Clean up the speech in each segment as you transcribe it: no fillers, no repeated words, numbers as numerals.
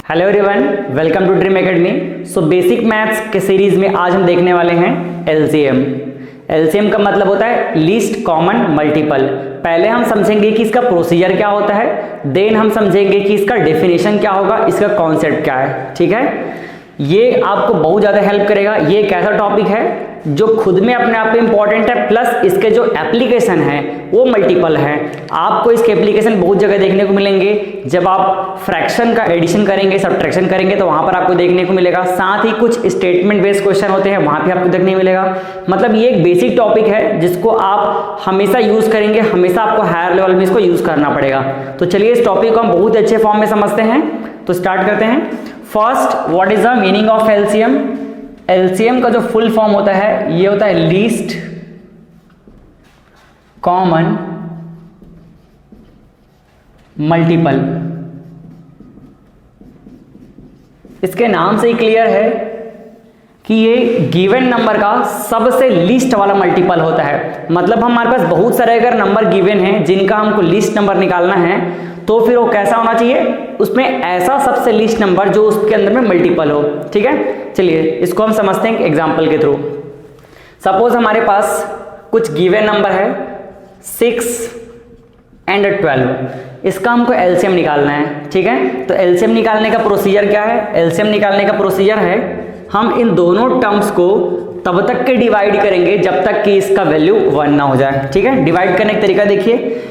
Hello everyone, welcome to dream academy. So basic maths के series में आज हम देखने वाले हैं एलसीएम। एलसीएम का मतलब होता है लीस्ट कॉमन मल्टीपल। पहले हम समझेंगे कि इसका प्रोसीजर क्या होता है, देन हम समझेंगे कि इसका डेफिनेशन क्या होगा, इसका कॉन्सेप्ट क्या है। ठीक है, ये आपको बहुत ज़्यादा हेल्प करेगा। ये एक ऐसा टॉपिक है जो खुद में अपने आप में इंपॉर्टेंट है, प्लस इसके जो एप्लीकेशन है वो मल्टीपल है। आपको इसके एप्लीकेशन बहुत जगह देखने को मिलेंगे। जब आप फ्रैक्शन का एडिशन करेंगे, सब्ट्रैक्शन करेंगे तो वहां पर आपको देखने को मिलेगा। साथ ही कुछ स्टेटमेंट बेस्ड क्वेश्चन होते हैं, वहां पे आपको देखने को मिलेगा। मतलब ये एक बेसिक टॉपिक है जिसको आप हमेशा यूज करेंगे, हमेशा आपको हायर लेवल में इसको यूज करना पड़ेगा। तो चलिए इस टॉपिक को हम बहुत अच्छे फॉर्म में समझते हैं। तो स्टार्ट करते हैं। First, what is the meaning of LCM. LCM का जो फुल फॉर्म होता है ये होता है लीस्ट कॉमन मल्टीपल। इसके नाम से ही क्लियर है कि ये गिवन नंबर का सबसे लीस्ट वाला मल्टीपल होता है। मतलब हमारे पास बहुत सारे अगर नंबर गिवन हैं जिनका हमको लीस्ट नंबर निकालना है, तो फिर वो कैसा होना चाहिए, उसमें ऐसा सबसे लीस्ट नंबर जो उसके अंदर में मल्टीपल हो। ठीक है, चलिए इसको हम समझते हैं एग्जांपल के थ्रू। सपोज हमारे पास कुछ गिवन नंबर है 6 एंड 12। इसका हमको एलसीएम निकालना है। ठीक है, तो एलसीएम निकालने का प्रोसीजर क्या है। एलसीएम निकालने का प्रोसीजर है हम इन दोनों टर्म्स को तब तक के डिवाइड करेंगे जब तक कि इसका वैल्यू 1 ना हो जाए। ठीक है, डिवाइड करने का तरीका देखिए।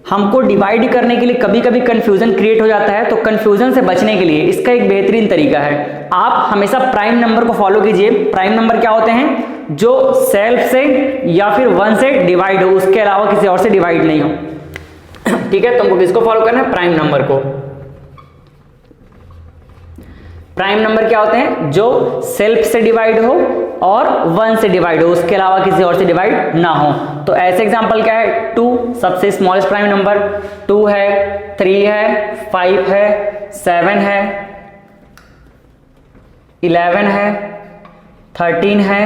हमको डिवाइड करने के लिए कभी कभी कंफ्यूजन क्रिएट हो जाता है, तो कंफ्यूजन से बचने के लिए इसका एक बेहतरीन तरीका है, आप हमेशा प्राइम नंबर को फॉलो कीजिए। प्राइम नंबर क्या होते हैं, जो सेल्फ से या फिर 1 से डिवाइड हो, उसके अलावा किसी और से डिवाइड नहीं हो। ठीक है, तुमको किसको फॉलो करना है, प्राइम नंबर को। प्राइम नंबर क्या होते हैं, जो सेल्फ से डिवाइड हो और 1 से डिवाइड हो, उसके अलावा किसी और से डिवाइड ना हो। तो ऐसे एग्जांपल क्या है, 2 सबसे स्मॉलेस्ट प्राइम नंबर, 2 है, 3 है, 5 है, 7 है, 11 है, 13 है,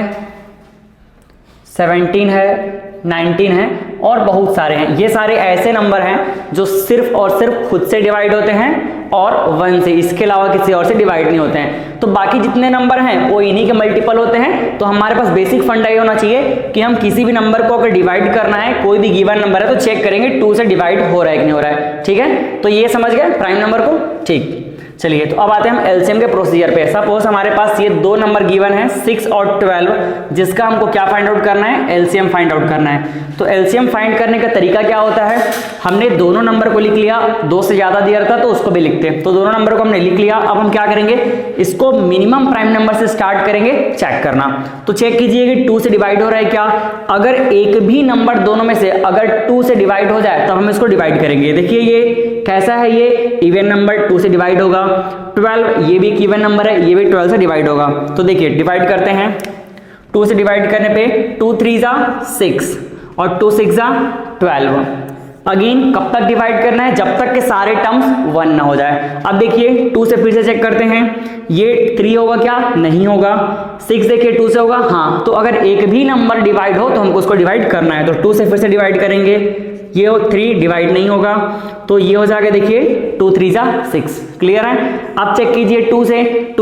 17 है, 19 है और बहुत सारे हैं। ये सारे ऐसे नंबर हैं जो सिर्फ और सिर्फ खुद से डिवाइड होते हैं और 1 से, इसके अलावा किसी और से डिवाइड नहीं होते हैं। तो बाकी जितने नंबर हैं वो इन्हीं के मल्टीपल होते हैं। तो हमारे पास बेसिक फंडा ये होना चाहिए कि हम किसी भी नंबर को अगर डिवाइड करना है, कोई भी गिवन नंबर है, तो चेक करेंगे 2 से डिवाइड हो रहा है कि नहीं हो रहा है। ठीक है, तो ये समझ गए प्राइम नंबर को। ठीक, चलिए तो अब आते हैं हम एलसीएम के प्रोसीजर पे। सपोज हमारे पास ये 2 नंबर गिवन है 6 और 12, जिसका हमको क्या फाइंड आउट करना है, एलसीएम फाइंड आउट करना है। तो एलसीएम फाइंड करने का तरीका क्या होता है, हमने दोनों नंबर को लिख लिया, 2 से ज्यादा दिया था तो उसको भी लिखते हैं। तो दोनों नंबर को हमने लिख लिया। अब हम क्या करेंगे, इसको मिनिमम प्राइम नंबर से स्टार्ट करेंगे चेक करना। तो चेक कीजिए कि 2 से डिवाइड हो रहा है क्या। अगर एक भी नंबर दोनों में से अगर 2 से डिवाइड हो जाए तो हम इसको डिवाइड करेंगे। देखिए ये कैसा है, ये इवन नंबर 2 से डिवाइड होगा। 12 ये भी एक इवन नंबर है, ये भी 12 से डिवाइड होगा। तो देखिए डिवाइड करते हैं। 2 से डिवाइड करने पे 2 3 जा 6 और 2 6 जा 12। अगेन कब तक डिवाइड करना है, जब तक के सारे टर्म्स 1 ना हो जाए। अब देखिए 2 से फिर से चेक करते हैं, ये 3 होगा क्या, नहीं होगा। 6 देखिए 2 से होगा, हाँ। तो अगर एक भी नंबर डिवाइड हो तो हमको उसको डिवाइड करना है। तो 2 से फिर से डिवाइड करेंगे, ये 3 डिवाइड नहीं होगा, तो ये हो जाएगा देखिए 2 3 जा 6। क्लियर है। अब चेक कीजिए 2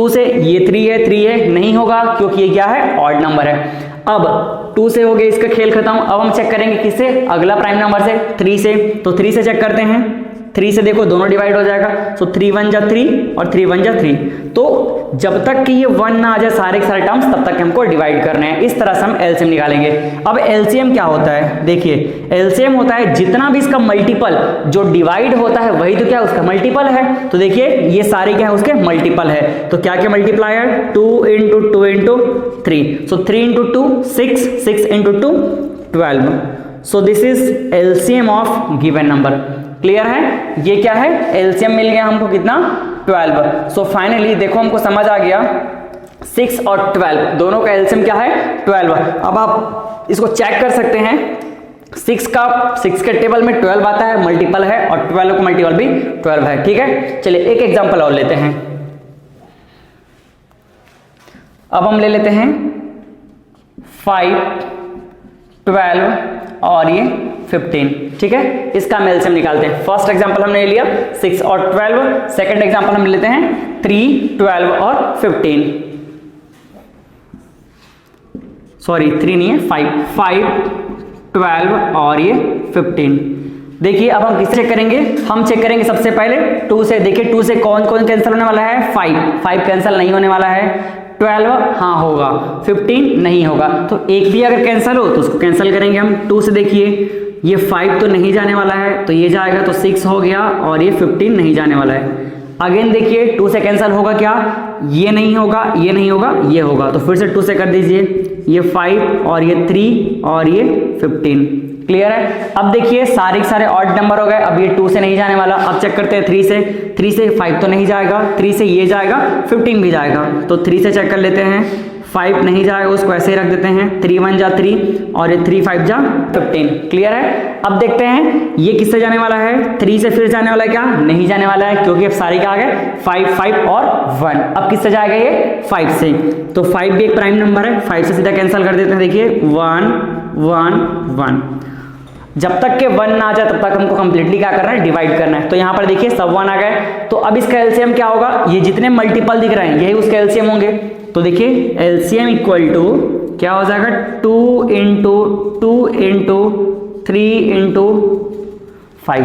से ये 3 है, नहीं होगा क्योंकि ये क्या है, ऑड नंबर है। अब 2 से हो गया, इसका खेल खत्म। अब हम चेक करेंगे किससे, अगला प्राइम नंबर से, 3 से। तो 3 से चेक करते हैं। 3 से देखो दोनों डिवाइड हो जाएगा। तो 3 1 जा 3 और 3 1 जा 3। तो जब तक कि ये 1 ना आ जाए सारे के सारे टर्म्स, तब तक हमको डिवाइड करने हैं। इस तरह से हम एलसीएम निकालेंगे। अब एलसीएम क्या होता है, देखिए एलसीएम होता है जितना भी इसका मल्टीपल जो डिवाइड होता है वही तो क्या उसका मल्टीपल है। तो देखिए ये सारे क्या है, उसके मल्टीपल है। तो क्या क्या मल्टीप्लाई है, 2 × 2 × 3। सो 3 × 2 6, 6 × 2 12। सो this is LCM of given number. Clear है, ये क्या है, एलसीएम मिल गया हमको कितना, 12। सो फाइनली देखो हमको समझ आ गया 6 और 12 दोनों का एलसीएम क्या है, 12। अब आप इसको चेक कर सकते हैं। 6 के टेबल में 12 आता है, मल्टीपल है, और 12 का मल्टीपल भी 12 है। ठीक है, चलिए एक एग्जांपल और लेते हैं। अब हम ले लेते हैं 5 12 और ये 15। ठीक है, इसका हम एलसीएम निकालते हैं। फर्स्ट एग्जांपल हमने लिया 6 और 12, सेकंड एग्जांपल हम लेते हैं 3, 12 और 15। सॉरी 3 नहीं है, 5, 12 और ये 15। देखिए अब हम किससे चेक करेंगे, हम चेक करेंगे सबसे पहले 2 से। देखिए 2 से कौन कौन कैंसिल होने वाला है, 5 कैंसिल नहीं होने वाला है, 12 हाँ होगा, 15 नहीं होगा। तो एक भी अगर कैंसिल हो तो उसको कैंसिल करेंगे हम 2 से। देखिए ये 5 तो नहीं जाने वाला है तो ये जाएगा, तो 6 हो गया, और ये 15 नहीं जाने वाला है। अगेन देखिए 2 से कैंसिल होगा क्या, ये नहीं होगा, ये नहीं होगा, ये होगा, तो फिर से 2 से कर दीजिए, ये 5 और ये 3 और ये 15। क्लियर है। अब देखिए सारे के सारे ऑड नंबर हो गए, अब ये 2 से नहीं जाने वाला। अब चेक करते हैं 3 से 5 तो नहीं जाएगा, 3 से ये जाएगा, 15 भी जाएगा, तो 3 से चेक कर लेते हैं, 5 नहीं जाएगा, उसको ऐसे ही रख देते हैं, 3 1 जा 3 और ये 3 5 जा 15। क्लियर है। अब देखते हैं ये किससे जाने वाला है, 3 से फिर जाने वाला है क्या, नहीं जाने वाला है, क्योंकि अब सारे क्या आ गए 5 और 1। अब किससे जाएगा ये 5 से, तो 5 भी एक प्राइम नंबर है, 5 से सीधा कैंसिल कर देते हैं। देखिए 1 1 1, जब तक के 1 ना आ जाए तब तक हमको कंप्लीटली क्या करना है, डिवाइड करना है। तो यहाँ पर देखिए सब 1 आ गए, तो अब इसका एलसीएम क्या होगा, ये जितने मल्टीपल दिख रहे हैं यही उसके एलसीएम होंगे। तो देखिए एलसीएम इक्वल टू क्या हो जाएगा, 2 इंटू 2 इंटू 3 इंटू 5।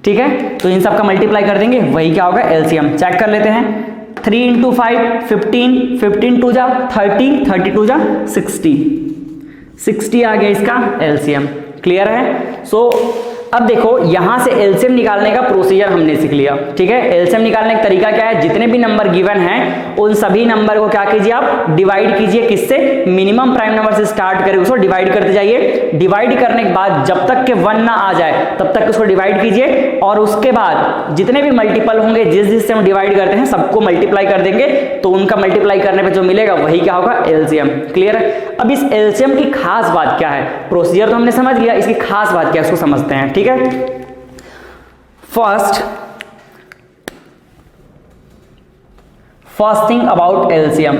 ठीक है, तो इन सब का मल्टीप्लाई कर देंगे, वही क्या होगा एलसीएम। चेक कर लेते हैं, 3 इंटू 5 15, 15 2 जा 30, 32 जा 60, 60 आ गया इसका एलसीएम। क्लियर है। सो अब देखो यहां से एलसीएम निकालने का प्रोसीजर हमने सीख लिया। ठीक है, एलसीएम निकालने का तरीका क्या है, जितने भी नंबर गिवन हैं उन सभी नंबर को क्या कीजिए आप डिवाइड कीजिए, किससे, मिनिमम प्राइम नंबर से स्टार्ट करें, उसको डिवाइड करते जाइए। डिवाइड करने के बाद जब तक के 1 ना आ जाए तब तक उसको डिवाइड कीजिए, और उसके बाद जितने भी मल्टीपल होंगे जिससे हम डिवाइड करते हैं सबको मल्टीप्लाई कर देंगे, तो उनका मल्टीप्लाई करने पर जो मिलेगा वही क्या होगा एलसीएम। क्लियर है। अब इस एलसीएम की खास बात क्या है, प्रोसीजर तो हमने समझ लिया, इसकी खास बात क्या है उसको समझते हैं। ठीक है, first thing about LCM,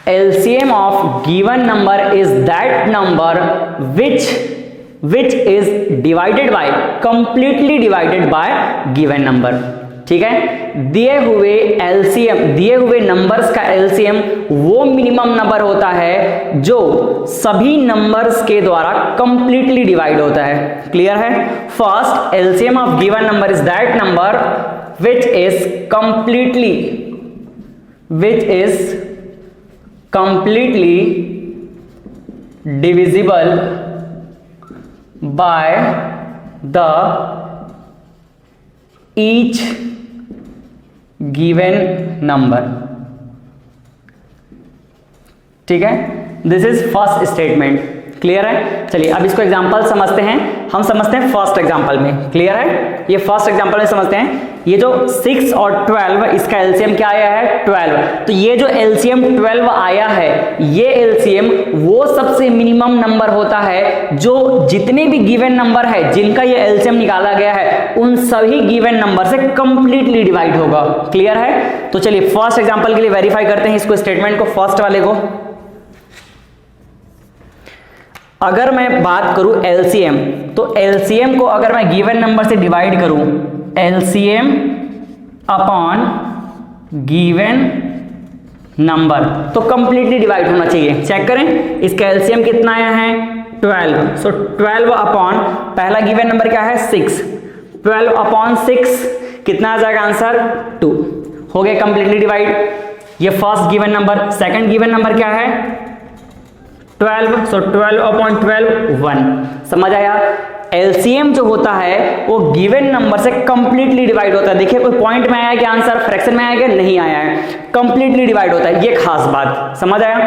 LCM of given number is that number which is divided by completely divided by given number। ठीक है, दिए हुए नंबर्स का एलसीएम वो मिनिमम नंबर होता है जो सभी नंबर्स के द्वारा कंप्लीटली डिवाइड होता है। क्लियर है। First LCM of given number is that number which is completely divisible by the each given number। ठीक है, this is first statement. Clear है। चलिए अब इसको एग्जांपल समझते हैं। हम समझते हैं फर्स्ट एग्जांपल में। क्लियर है, ये फर्स्ट एग्जांपल में समझते हैं। ये जो 6 और 12 इसका एलसीएम क्या आया है 12, तो ये जो एलसीएम 12 आया है ये एलसीएम वो सबसे मिनिमम नंबर होता है जो जितने भी गिवन नंबर है जिनका ये एलसीएम निकाला गया है उन सभी गिवन नंबर से कंप्लीटली डिवाइड होगा। क्लियर है। तो चलिए फर्स्ट एग्जांपल के लिए वेरीफाई करते हैं इसको, स्टेटमेंट को, फर्स्ट वाले को। अगर मैं बात करूं एलसीएम, तो एलसीएम को अगर मैं गिवन नंबर से डिवाइड करूं, एलसीएम अपॉन गिवन नंबर, तो कंप्लीटली डिवाइड होना चाहिए। चेक करें इसका एलसीएम कितना आया है 12। सो 12 अपॉन पहला गिवन नंबर क्या है 6, 12 अपॉन 6 कितना आ जाएगा आंसर 2। हो गया कंप्लीटली डिवाइड। ये first given number. Second given number क्या है 12, सो 12 अपॉन 12 1। समझ आया। एलसीएम जो होता है वो गिवन नंबर से कंप्लीटली डिवाइड होता है। देखिए कोई पॉइंट में आया क्या आंसर, फ्रैक्शन में आया क्या, नहीं आया है, कंप्लीटली डिवाइड होता है। ये खास बात समझ आया।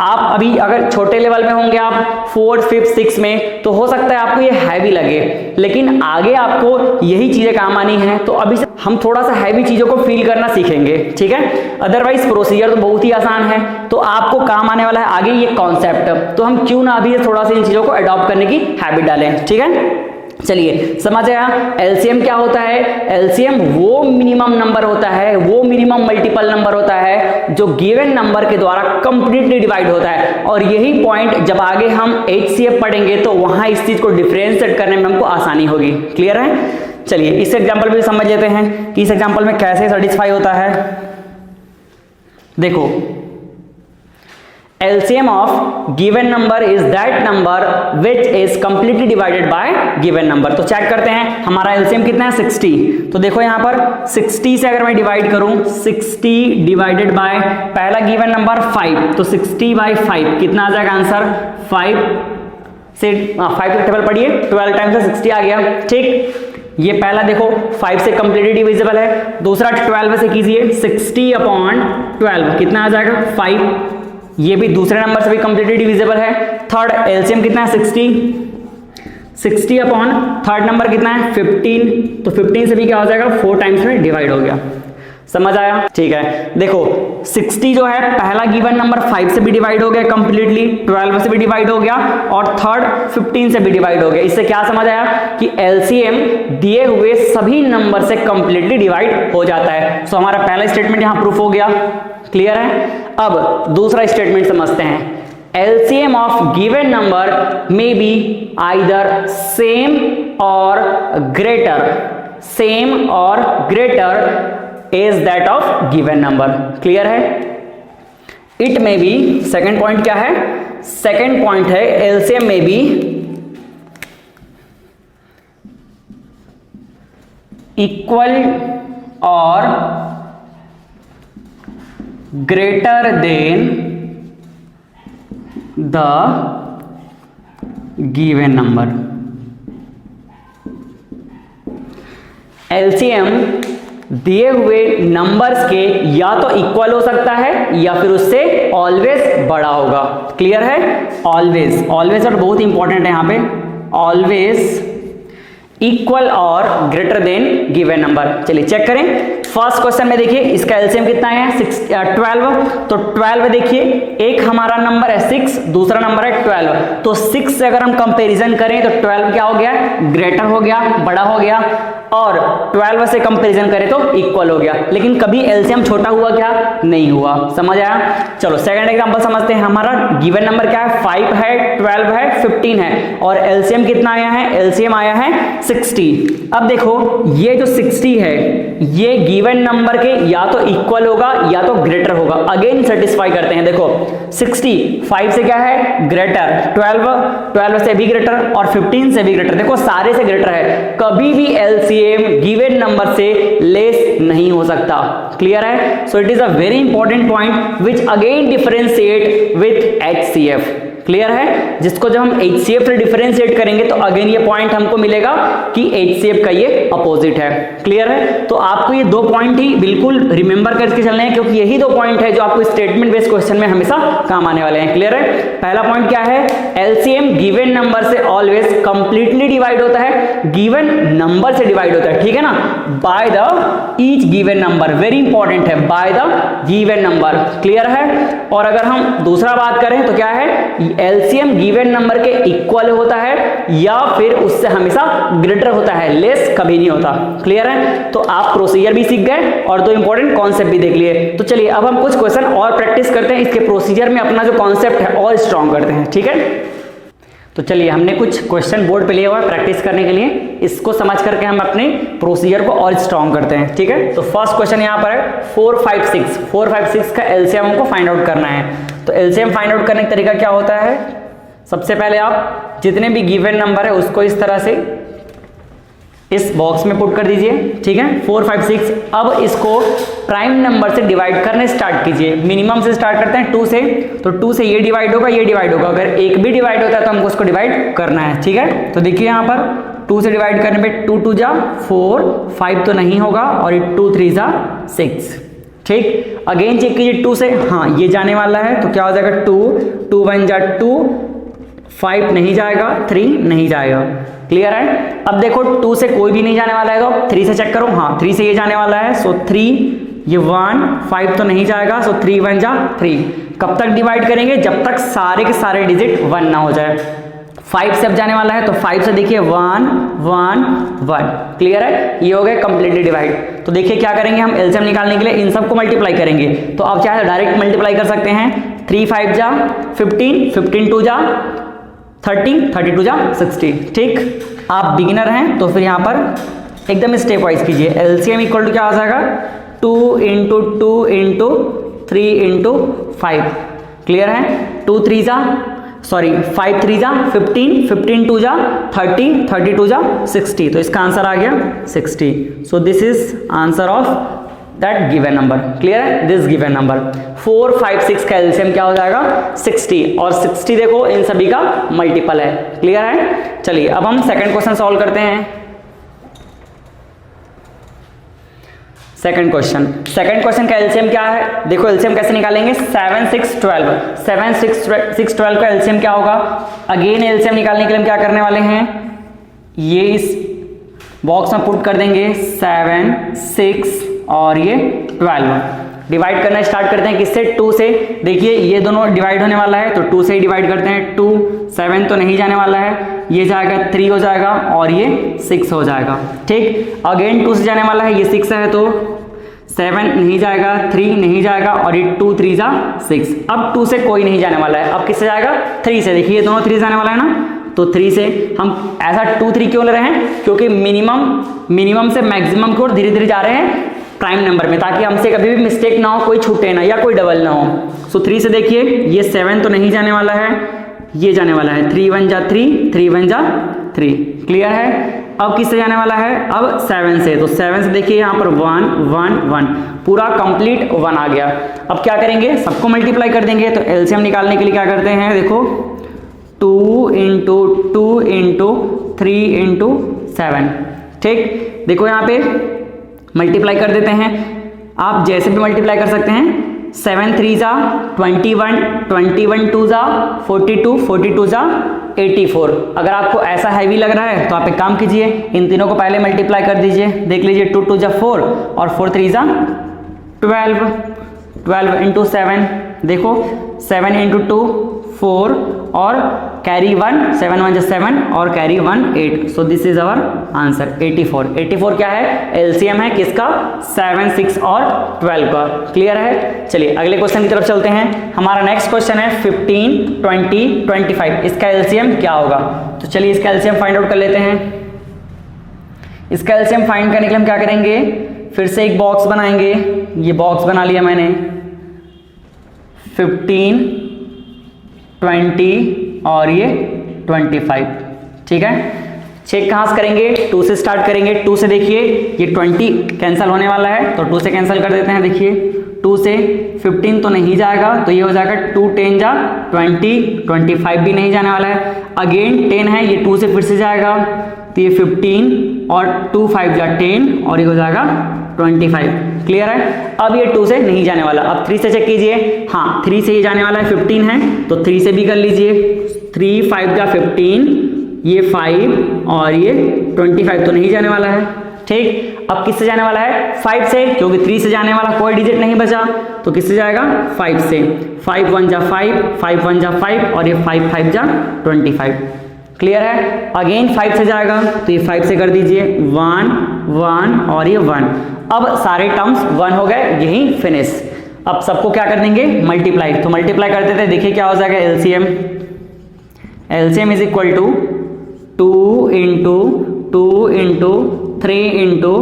आप अभी अगर छोटे लेवल में होंगे आप 4th 5th 6th में, तो हो सकता है आपको ये हैवी लगे, लेकिन आगे आपको यही चीजें काम आनी है। तो अभी से हम थोड़ा सा हैवी चीजों को फील करना सीखेंगे। ठीक है, अदरवाइज प्रोसीजर तो बहुत ही आसान है, तो आपको काम आने वाला है आगे ये कॉन्सेप्ट। तो हम क्यों ना अभी थोड़ा सा इन चीजों को अडॉप्ट करने की हैबिट डालें। ठीक है, चलिए समझ आया। एलसीएम क्या होता है? एलसीएम वो मिनिमम नंबर होता है, वो मिनिमम मल्टीपल नंबर होता है जो गिवन नंबर के द्वारा कंप्लीटली डिवाइड होता है। और यही पॉइंट जब आगे हम एचसीएफ पढ़ेंगे तो वहां इस चीज को डिफरेंशिएट करने में हमको आसानी होगी। क्लियर है? चलिए इस एग्जांपल भी समझ लेते हैं कि इस एग्जांपल में कैसे सेटिस्फाई होता है। देखो, LCM of given number is that number which is completely divided by given number। तो चेक करते हैं हमारा LCM कितना है 60। तो देखो यहां पर 60 से अगर मैं डिवाइड करूं, 60 डिवाइडेड बाय पहला गिवन नंबर 5, तो 60 बाय 5 कितना आ जाएगा आंसर? 5 से 5 का टेबल पढ़िए, 12 टाइम्स से 60 आ गया। ठीक, ये पहला देखो 5 से कंप्लीटली डिविजिबल है। दूसरा 12 से कीजिए, 60/12 कितना आ जाएगा? 5। ये भी दूसरे नंबर से भी कंप्लीटली डिविजिबल है। थर्ड एलसीएम कितना है 60 अपॉन थर्ड नंबर कितना है 15, तो 15 से भी क्या हो जाएगा 4 टाइम्स में डिवाइड हो गया। समझ आया? ठीक है, देखो 60 जो है पहला गिवन नंबर 5 से भी डिवाइड हो गया कंप्लीटली, 12 से भी डिवाइड हो गया और थर्ड 15 से भी डिवाइड हो गया। इससे क्या समझ आया कि एलसीएम दिए हुए सभी नंबर से कंप्लीटली डिवाइड हो जाता है। सो हमारा पहला स्टेटमेंट यहां प्रूफ हो गया। क्लियर है? अब दूसरा स्टेटमेंट समझते हैं। LCM of given number may be either same or greater is that of given number। Clear है? It may be, second point क्या है? सेकेंड पॉइंट है LCM may be equal or greater than the given number। LCM दिए हुए numbers के या तो equal हो सकता है या फिर उससे ऑलवेज बड़ा होगा। क्लियर है? ऑलवेज, ऑलवेज और बहुत इंपॉर्टेंट है यहां पे, ऑलवेज इक्वल और ग्रेटर देन गिवन नंबर। चलिए चेक करें। फर्स्ट क्वेश्चन में देखिए इसका एलसीएम कितना है 12, तो 12 देखिए एक हमारा नंबर है 6, दूसरा नंबर है 12, तो 6 से अगर हम कंपैरिजन करें तो 12 क्या हो गया? ग्रेटर हो गया, बड़ा हो गया, और 12 से कंपैरिजन करें तो इक्वल हो गया। लेकिन कभी एलसीएम छोटा हुआ क्या? नहीं हुआ। समझ आया? चलो सेकंड एग्जांपल समझते हैं। हमारा गिवन नंबर क्या है? 5 है, 12 है, 15 है, और एलसीएम कितना आया है? एलसीएम आया है 60। अब देखो ये जो 60 है ये गिवन नंबर के या तो इक्वल होगा या तो ग्रेटर होगा। अगेन सेटिस्फाई करते हैं। देखो 60 5 से क्या है? ग्रेटर, 12 से भी ग्रेटर और 15 से भी ग्रेटर। देखो सारे से ग्रेटर है। कभी भी एलसीएम गिवन नंबर से लेस नहीं हो सकता। क्लियर है? So it is a very important point which again differentiate with HCF. Clear है? जिसको जब हम एचसीएफ से डिफरेंशिएट करेंगे तो अगेन ये पॉइंट हमको मिलेगा कि एचसीएफ का ये अपोजिट है। क्लियर है? तो आपको ये 2 पॉइंट ही बिल्कुल रिमेंबर करके चलने हैं, क्योंकि यही 2 पॉइंट है जो आपको स्टेटमेंट बेस्ड क्वेश्चन में हमेशा काम आने वाले हैं। क्लियर है? पहला पॉइंट क्या है? एलसीएम गिवन नंबर से ऑलवेज कंप्लीटली डिवाइड होता है, गिवन नंबर से डिवाइड होता है। ठीक है ना? By the each given number, very important है, by the given number. Clear है? और अगर हम दूसरा बात करें तो क्या है? एलसीएम गिवन नंबर के इक्वल होता है या फिर उससे हमेशा ग्रेटर होता है, लेस कभी नहीं होता। क्लियर है? तो आप प्रोसीजर भी सीख गए और 2 इंपॉर्टेंट कॉन्सेप्ट भी देख लिए। तो चलिए अब हम कुछ क्वेश्चन और प्रैक्टिस करते हैं, इसके प्रोसीजर में अपना जो कॉन्सेप्ट है और स्ट्रॉन्ग करते हैं। ठीक है? तो चलिए हमने कुछ क्वेश्चन बोर्ड पे लिया हुआ है प्रैक्टिस करने के लिए, इसको समझ करके हम अपने प्रोसीजर को और स्ट्रॉन्ग करते हैं। ठीक है? तो फर्स्ट क्वेश्चन यहाँ पर है 456 का एलसीएम हमको फाइंड आउट करना है। तो एलसीएम फाइंड आउट करने का तरीका क्या होता है? सबसे पहले आप जितने भी गिवन नंबर है उसको इस तरह से इस बॉक्स में पुट कर दीजिए। ठीक है? 4 5 6। अब इसको प्राइम नंबर से डिवाइड करने स्टार्ट कीजिए। मिनिमम से स्टार्ट करते हैं 2 से, तो 2 से ये डिवाइड होगा, ये डिवाइड होगा। अगर एक भी डिवाइड होता है तो हमको उसको डिवाइड करना है। ठीक है? तो देखिए यहाँ पर 2 से डिवाइड करने पे 2 2 जा 4, 5 तो नहीं होगा, और 2 3 जा 6। ठीक? अगेन चेक कीजिए 2 से, हाँ ये जाने वाला है, तो क्या हो जाएगा 2 1 जा 2, 5 नहीं जाएगा, 3 नहीं जाएगा। क्लियर है? अब देखो 2 से कोई भी नहीं जाने वाला है तो 3 से चेक करो, हाँ 3 से ये जाने वाला है, सो 3, ये 1, 5 तो नहीं जाएगा, सो 3 1 जा 3। कब तक डिवाइड करेंगे? जब तक सारे के सारे डिजिट 1 ना हो जाए। 5 से अब जाने वाला है, तो 5 से देखिए 1 1 1, क्लियर है, ये हो गया कंप्लीटली डिवाइड। तो देखिए क्या करेंगे हम एलसीएम निकालने के लिए इन सबको मल्टीप्लाई करेंगे, तो आप चाहे डायरेक्ट मल्टीप्लाई कर सकते हैं, 3 5 जा 15, 15 2 जा 30, 30 2 जा 60, ठीक। आप बिगिनर हैं तो फिर यहाँ पर एकदम स्टेप वाइज कीजिए। एलसीएम इक्वल टू क्या आ जाएगा, 2 इंटू 2 इंटू 3 इंटू 5, क्लियर है, 5 3 जा 15, 15 2 जा 30, 30 2 जा 60, तो इसका आंसर आ गया 60। सो this is answer of that given number, clear है, दिस गिवन नंबर। 4 5 6 का एलसीएम क्या हो जाएगा 60, और 60 देखो इन सभी का मल्टीपल है, क्लियर है। चलिए अब हम सेकंड क्वेश्चन सॉल्व करते हैं। सेकंड क्वेश्चन का एलसीएम क्या है, देखो एलसीएम कैसे निकालेंगे, 7 6 12, 7 6 12 का एलसीएम क्या होगा। अगेन एलसीएम निकालने के लिए हम क्या करने वाले हैं, ये इस बॉक्स में पुट कर देंगे 7 6 और ये 12, डिवाइड करना स्टार्ट करते हैं किससे, 2 से। देखिए ये दोनों डिवाइड होने वाला है तो 2 से ही डिवाइड करते हैं, 2 7 तो नहीं जाने वाला है, ये जाएगा 3 हो जाएगा और ये 6 हो जाएगा, ठीक। अगेन 2 से जाने वाला है, ये 6 है तो 7 नहीं जाएगा, 3 नहीं जाएगा और ये 2 3 जा 6। अब 2 से कोई नहीं जाने वाला है, अब किससे जाएगा, 3 से। देखिए ये दोनों 3 जाने वाला है ना, तो 3 से हम ऐसा 2 3 क्यों ले रहे हैं, क्योंकि मिनिमम से मैक्सिमम की ओर धीरे धीरे जा रहे हैं प्राइम नंबर में, ताकि हमसे कभी भी मिस्टेक ना हो, कोई छूटे ना या कोई डबल ना हो। सो 3 से देखिए ये 7 तो नहीं जाने वाला है, ये जाने वाला है, 3 1 जा 3, 3 1 जा 3, क्लियर है। अब किससे जाने वाला है, अब 7 से, तो 7 से देखिए यहाँ पर 1 1 1, पूरा कंप्लीट 1 आ गया। अब क्या करेंगे, सबको मल्टीप्लाई कर देंगे, तो एलसीएम निकालने के लिए क्या करते हैं, देखो 2 इंटू 2 इंटू 3 इंटू 7, ठीक। देखो यहाँ पे मल्टीप्लाई कर देते हैं, आप जैसे भी मल्टीप्लाई कर सकते हैं, 7 3 जा 21, 21 2 जा 42, 42 जा 84। अगर आपको ऐसा हैवी लग रहा है तो आप एक काम कीजिए, इन तीनों को पहले मल्टीप्लाई कर दीजिए, देख लीजिए 2 2 जा 4 और 4 3 जा 12, 12 इंटू 7, देखो 7 इंटू 2 4 और कैरी 1, 7 1 जा 7 और carry 1 8, so this is our answer 84। 84 क्या है, एलसीएम है किसका, 7 6 और 12 का, क्लियर है। चलिए अगले क्वेश्चन की तरफ चलते हैं। हमारा नेक्स्ट क्वेश्चन है 15 20 25, इसका एलसीएम क्या होगा। तो चलिए इसका एलसीएम फाइंड आउट कर लेते हैं। इसका एलसीएम फाइंड करने के लिए हम क्या करेंगे, फिर से एक बॉक्स बनाएंगे, ये बॉक्स बना लिया मैंने, 15 20 और ये 25, ठीक है। चेक कहाँ से करेंगे, 2 से स्टार्ट करेंगे। 2 से देखिए ये 20 कैंसिल होने वाला है, तो 2 से कैंसिल कर देते हैं। देखिए 2 से 15 तो नहीं जाएगा, तो ये हो जाएगा 2 10 जा 20, 25 भी नहीं जाने वाला है। अगेन 10 है, ये 2 से फिर से जाएगा, तो ये 15 और 2 5 जा 10 और ये हो जाएगा 25, क्लियर है। अब ये 2 से नहीं जाने वाला, अब 3 से चेक कीजिए, हाँ 3 से ही जाने वाला है, 15 है तो 3 से भी कर लीजिए, 3 5 जा 15, ये 5 और ये 25 तो नहीं जाने वाला है, ठीक। अब किससे जाने वाला है, 5 से, क्योंकि 3 से जाने वाला कोई डिजिट नहीं बचा, तो किससे जाएगा 5 से। 5 1 जा 5, 5 1 जा 5 और ये 5 5 जा 25, क्लियर है। अगेन 5 से जाएगा, तो ये 5 से कर दीजिए, 1 1 और ये 1। अब सारे टर्म्स 1 हो गए, यही फिनिश। अब सबको क्या कर देंगे, मल्टीप्लाई, तो मल्टीप्लाई कर देते हैं। देखिए क्या हो जाएगा, LCM, LCM is equal to 2 into 2 into 3 into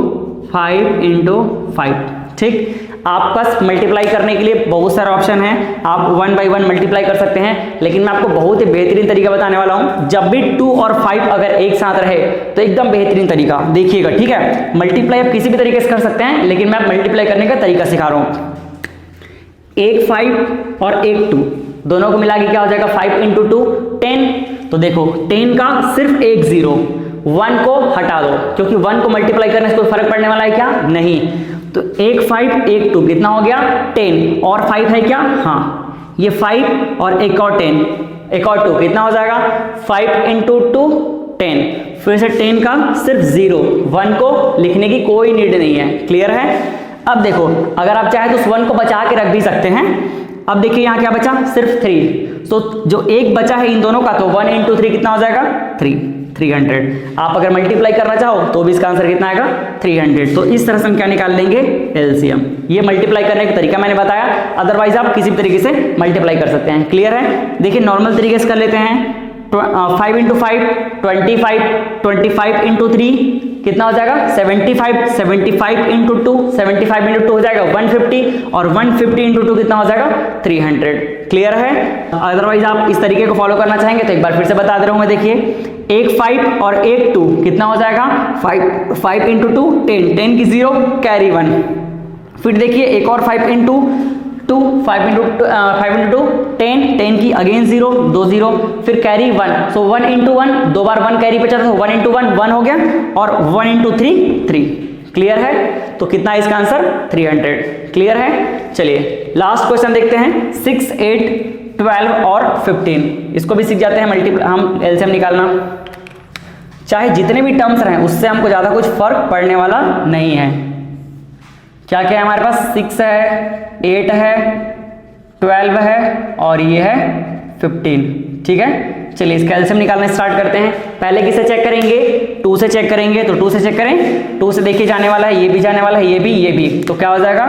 5 into 5, ठीक। आप बस मल्टीप्लाई करने के लिए बहुत सारे ऑप्शन हैं, आप 1 बाई 1 मल्टीप्लाई कर सकते हैं, लेकिन मैं आपको बहुत ही बेहतरीन तरीका बताने वाला हूं। जब भी 2 और 5 अगर एक साथ रहे तो एकदम बेहतरीन तरीका देखिएगा, ठीक है। मल्टीप्लाई आप किसी भी तरीके से कर सकते हैं, लेकिन मैं मल्टीप्लाई करने का तरीका सिखा रहा हूं। एक 5 और एक 2 दोनों को मिला के क्या हो जाएगा, 5 इंटू 2 10। तो देखो 10 का सिर्फ एक 0, 1 को हटा दो, क्योंकि 1 को मल्टीप्लाई करने से कोई फर्क पड़ने वाला है क्या, नहीं। तो एक 5 एक 2 कितना हो गया, 10 और 5 है क्या, हाँ ये 5 और एक और 10, एक और 2 कितना हो जाएगा, 5 इंटू 2 10। फिर से 10 का सिर्फ 0, 1 को लिखने की कोई नीड नहीं है, क्लियर है। अब देखो अगर आप चाहे तो उस 1 को बचा के रख भी सकते हैं। अब देखिए यहाँ क्या बचा, सिर्फ 3, तो जो एक बचा है इन दोनों का, तो 1 into 3 कितना हो जाएगा 300। आप अगर मल्टीप्लाई करना चाहो तो भी इसका आंसर कितना आएगा 300। तो इस तरह से हम क्या निकाल लेंगे एलसीएम। ये मल्टीप्लाई करने का तरीका मैंने बताया, अदरवाइज आप किसी भी तरीके से मल्टीप्लाई कर सकते हैं। क्लियर है? देखिए नॉर्मल तरीके से कर लेते हैं। 5 into 5 25, 25 into 3 कितना हो जाएगा 75, 75 into 2 75 into 2 हो जाएगा 150 और 150 into 2 कितना हो जाएगा 300। क्लियर है? अदरवाइज आप इस तरीके को फॉलो करना चाहेंगे तो एक बार फिर से बता दे रहा हूं मैं। देखिए एक 5 और एक 2 कितना हो जाएगा 5 into 2 10, 10 की 0 कैरी 1। फिर देखिए एक और 5 into 2 5 into 2 10, 10 की अगेन 0 2 0 फिर कैरी 1। सो 1 into 1 दो बार 1 कैरी बचा था, 1 into 1 1 हो गया और 1 into 3 3। क्लियर है? तो कितना है इसका आंसर 300। क्लियर है? चलिए लास्ट क्वेश्चन देखते हैं। 6 8 12 और 15 इसको भी सीख जाते हैं मल्टीप्लाई हम एलसीएम निकालना। चाहे जितने भी टर्म्स रहें उससे हमको ज्यादा कुछ फर्क पड़ने वाला नहीं है। क्या क्या है हमारे पास 6 है 8 है 12 है और ये है 15। ठीक है, चलिए इसका एलसीएम निकालना स्टार्ट करते हैं। पहले किसे चेक करेंगे 2 से चेक करेंगे, तो 2 से चेक करें। 2 से देखिए जाने वाला है, ये भी जाने वाला है, ये भी, तो क्या हो जाएगा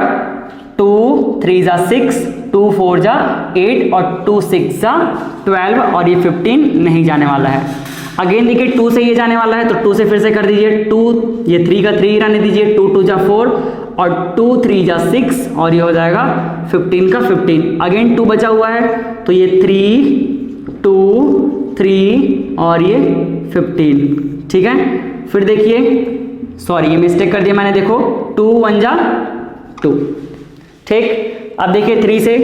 2 3 जा 6 2 4 जा 8 और 2 6 जा 12 और ये 15 नहीं जाने वाला है। अगेन देखिए 2 से ये जाने वाला है तो 2 से फिर से कर दीजिए 2, ये 3 का 3 रहने दीजिए, 2 2 जा 4 और 2 3 जा 6 और ये हो जाएगा 15 का 15। अगेन 2 बचा हुआ है तो ये 3 2 3 और ये 15। ठीक है, फिर देखिए सॉरी ये मिस्टेक कर दिया मैंने, देखो 2 1 जा 2। ठीक, अब देखिए 3 से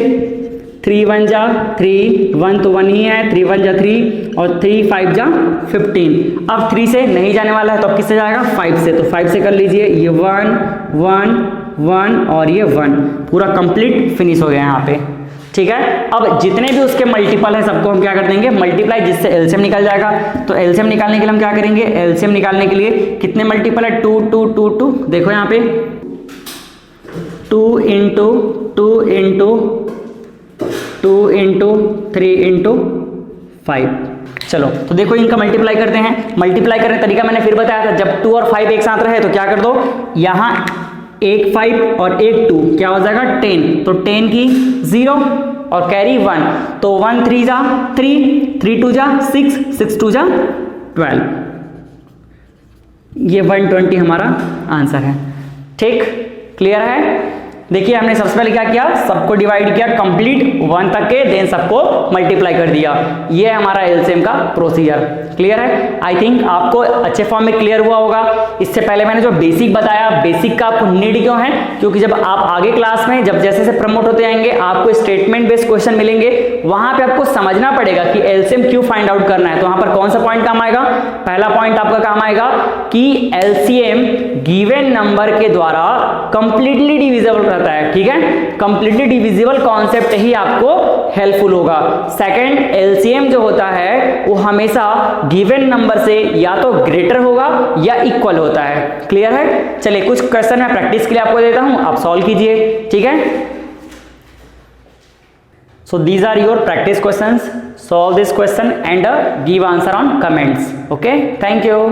3 1 जा 3 1 तो 1 ही है, 3 1 जा 3 और 3 5 जा 15। अब 3 से नहीं जाने वाला है तो अब किससे जाएगा 5 से, तो 5 से कर लीजिए ये 1 1 1 और ये 1 पूरा कंप्लीट फिनिश हो गया यहाँ पे। ठीक है, अब जितने भी उसके मल्टीपल है सबको हम क्या कर देंगे मल्टीप्लाई, जिससे एलसीएम निकल जाएगा। तो एलसीएम निकालने के लिए हम क्या करेंगे, एलसीएम निकालने के लिए कितने मल्टीपल है 2 2 2 2, देखो यहाँ पे 2 into 2 into 2 into 3 into 5। चलो तो देखो इनका मल्टीप्लाई करते हैं। मल्टीप्लाई करने का तरीका मैंने फिर बताया था, जब 2 और 5 एक साथ रहे तो क्या कर दो, यहाँ एक 5 और एक 2 क्या हो जाएगा 10, तो 10 की 0 और कैरी 1, तो 1 3 जा 3 3 2 जा 6 6 2 जा 12, ये 120 हमारा आंसर है। ठीक, क्लियर है? देखिए हमने सबसे पहले क्या किया, सबको डिवाइड किया कंप्लीट 1 तक के, देन सबको मल्टीप्लाई कर दिया। ये हमारा एलसीएम का प्रोसीजर। क्लियर है? आई थिंक आपको अच्छे फॉर्म में क्लियर हुआ होगा। इससे पहले मैंने जो बेसिक बताया, बेसिक का आपको नीड क्यों है, क्योंकि जब आप आगे क्लास में जब जैसे जैसे प्रमोट होते जाएंगे आपको स्टेटमेंट बेस्ड क्वेश्चन मिलेंगे, वहां पे आपको समझना पड़ेगा कि एलसीएम क्यों फाइंड आउट करना है। तो वहां पर कौन सा पॉइंट काम आएगा, पहला पॉइंट आपका काम आएगा कि एलसीएम गिवन नंबर के द्वारा कंप्लीटली डिविजिबल रहता है। ठीक है, कंप्लीटली डिविजिबल कॉन्सेप्ट ही आपको हेल्पफुल होगा। सेकंड, एलसीएम जो होता है वो हमेशा गिवन नंबर से या तो ग्रेटर होगा या इक्वल होता है। क्लियर है? चलिए कुछ क्वेश्चन मैं प्रैक्टिस के लिए आपको देता हूं, आप सॉल्व कीजिए। ठीक है, so these are your practice questions, solve this question and give answer on comments. Okay, thank you.